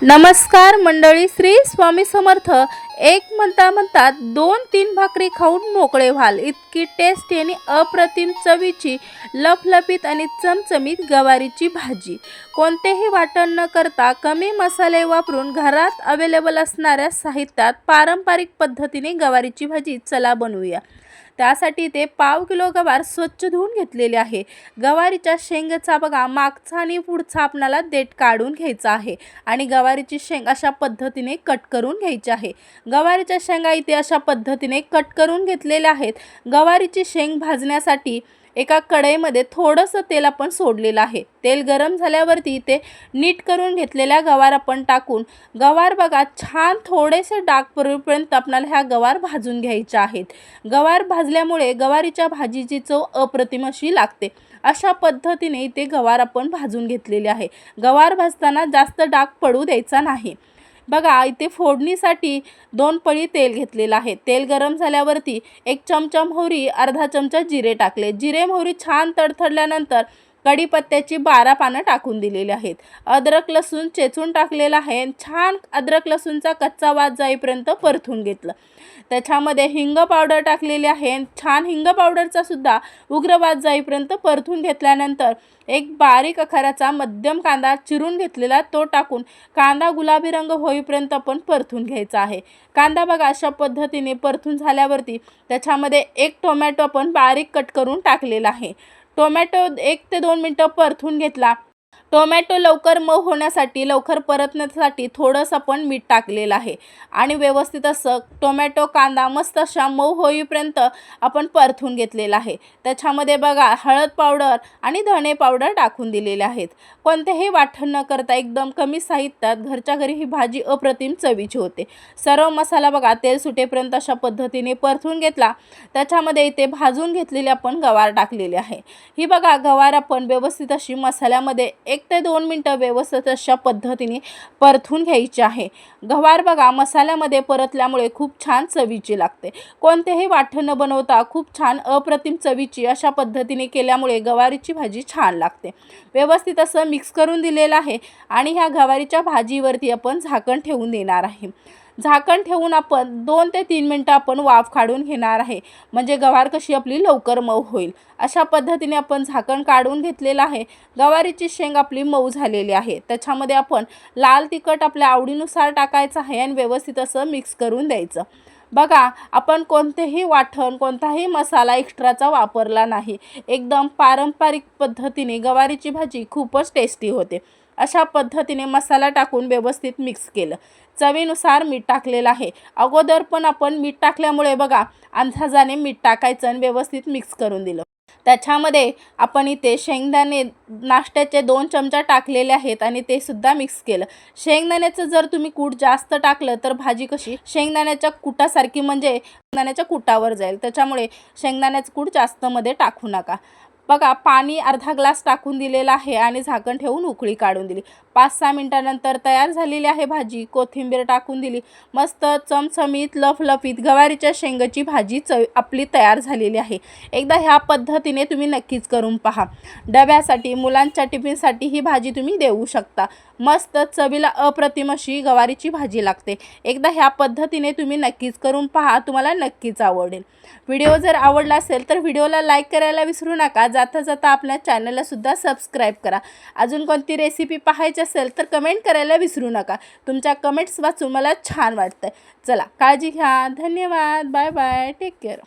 नमस्कार मंडळी, श्री स्वामी समर्थ. एक म्हणतात 2-3 भाकरी खाऊन मोकळे व्हाल इतकी टेस्टी आणि अप्रतिम चवीची लफलफीत आणि चमचमीत गवारीची भाजी. कोणतेही वाटण न करता कमी मसाले वापरून घरात अवेलेबल असणाऱ्या साहित्यात पारंपरिक पद्धतीने गवारीची भाजी चला बनवूया. त्यासाठी ते पाव किलो गवार स्वच्छ धुवून घेतलेले आहे. गवारीच्या शेंगाचा बघा मागचा आणि पुढचा आपल्याला देठ काढून घ्यायचा आहे आणि गवारीची शेंग अशा पद्धतीने कट करून घ्यायची आहे. गवारीच्या शेंगा इथे अशा पद्धतीने कट करून घेतलेल्या आहेत. गवारीची शेंग भाजण्यासाठी एका कढईमध्ये थोडंसं तेल आपण सोडलेलं आहे. तेल गरम झाल्यावरती ते नीट करून घेतलेल्या गवार आपण टाकून गवार बघा छान थोडेसे डाग पडेपर्यंत आपल्याला ह्या गवार भाजून घ्यायच्या आहेत. गवार भाजल्यामुळे गवारीच्या भाजीची चव अप्रतिम अशी लागते. अशा पद्धतीने ते गवार आपण भाजून घेतलेले आहे. गवार भाजताना जास्त डाग पडू द्यायचा नाही. बघा इथे फोडणीसाठी 2 पळी तेल घेतलेलं आहे. तेल गरम झाल्यावरती 1 चमचा मोहरी, अर्धा चमचा जिरे टाकले. जिरे मोहरी छान तडतडल्यानंतर कढीपत्त्याची 12 पानं टाकून दिलेली आहेत. अद्रक लसूण चेचून टाकलेला आहे. छान अद्रक लसूणचा कच्चा वास जाईपर्यंत परतून घेतलं. त्याच्यामध्ये हिंग पावडर टाकलेली आहे. छान हिंग पावडरचा सुद्धा उग्र वास जाईपर्यंत परतून घेतल्यानंतर एक बारीक आकाराचा मध्यम कांदा चिरून घेतलेला तो टाकून कांदा गुलाबी रंग होईपर्यंत आपण परतून घ्यायचा आहे. कांदा बघा अशा पद्धतीने परतून झाल्यावरती त्याच्यामध्ये 1 टोमॅटो आपण बारीक कट करून टाकलेला आहे. टोमॅटो 1 ते 2 मिनिटं परतून घेतला. टोमॅटो लवकर मऊ होण्यासाठी, लवकर परतण्यासाठी थोडंसं आपण मीठ टाकलेलं आहे आणि व्यवस्थित असं टोमॅटो कांदा मस्त अशा मऊ होईपर्यंत आपण परतून घेतलेला आहे. त्याच्यामध्ये बघा हळद पावडर आणि धणे पावडर टाकून दिलेले आहेत. कोणतेही वाटण न करता एकदम कमी साहित्यात घरच्या घरी ही भाजी अप्रतिम चवीची होते. सर्व मसाला बघा तेल सुटेपर्यंत अशा पद्धतीने परतून घेतला. त्याच्यामध्ये इथे भाजून घेतलेले आपण गवार टाकलेले आहे. ही बघा गवार आपण व्यवस्थित अशी मसाल्यामध्ये 1 ते 2 मिनिटं व्यवस्थित अशा पद्धतीने परतून घ्यायची आहे. गवार बघा मसाल्यामध्ये परतल्यामुळे खूप छान चवीची लागते. कोणतेही वाटण न बनवता खूप छान अप्रतिम चवीची अशा पद्धतीने केल्यामुळे गवारीची भाजी छान लागते. व्यवस्थित असं मिक्स करून दिलेलं आहे आणि ह्या गवारीच्या भाजीवरती आपण झाकण ठेवून देणार आहे. झाकण ठेवून आपण 2 ते 3 मिनिटं आपण वाफ काढून घेणार आहे. म्हणजे गवार कशी आपली लवकर मऊ होईल. अशा पद्धतीने आपण झाकण काढून घेतलेलं आहे. गवारीची शेंग आपली मऊ झालेली आहे. त्याच्यामध्ये आपण लाल तिखट आपल्या आवडीनुसार टाकायचं आहे आणि व्यवस्थित असं मिक्स करून द्यायचं. बघा आपण कोणतेही वाटण, कोणताही मसाला एक्स्ट्राचा वापरला नाही. एकदम पारंपरिक पद्धतीने गवारीची भाजी खूपच टेस्टी होते. अशा पद्धतीने मसाला टाकून व्यवस्थित मिक्स केलं. चवीनुसार मीठ टाकलेलं आहे. अगोदर पण आपण मीठ टाकल्यामुळे बघा अंदाजाने मीठ टाकायचं आणि व्यवस्थित मिक्स करून दिलं. त्याच्यामध्ये आपण इथे शेंगदाणे नाश्त्याचे 2 चमचा टाकलेले आहेत आणि ते सुद्धा मिक्स केलं. शेंगदाण्याचं जर तुम्ही कूट जास्त टाकलं तर भाजी कशी शेंगदाण्याच्या कुटासारखी म्हणजे शेंगदाण्याच्या कुटावर जाईल. त्याच्यामुळे शेंगदाण्याचं कूट जास्त मध्ये टाकू नका. बघा पाणी अर्धा ग्लास टाकून दिलेला आहे आणि झाकण ठेवून उकळी काढून दिली. 5-6 मिनिटानंतर तयार झालेली आहे भाजी. कोथिंबीर टाकून दिली. मस्त चमचमीत लफलफीत गवारीच्या शेंगाची भाजी आपली तयार झालेली आहे. एकदा ह्या पद्धतीने तुम्ही नक्कीच करून पहा. डब्यासाठी, मुलांच्या टिफिनसाठी ही भाजी तुम्ही देऊ शकता. मस्त चवीला अप्रतिम अशी गवारीची भाजी लागते. एकदा ह्या पद्धतीने तुम्ही नक्कीच करून पहा. तुम्हाला नक्कीच आवडेल. व्हिडिओ जर आवडला असेल तर व्हिडिओला लाईक करायला विसरू नका. जाता जाता आपल्या चॅनलला सुद्धा सबस्क्राईब करा. अजून कोणती रेसिपी पाहायची असेल तर कमेंट करायला विसरू नका. तुमच्या कमेंट्स वाचून मला छान वाटतं. चला काळजी घ्या. धन्यवाद. Bye bye. Take care.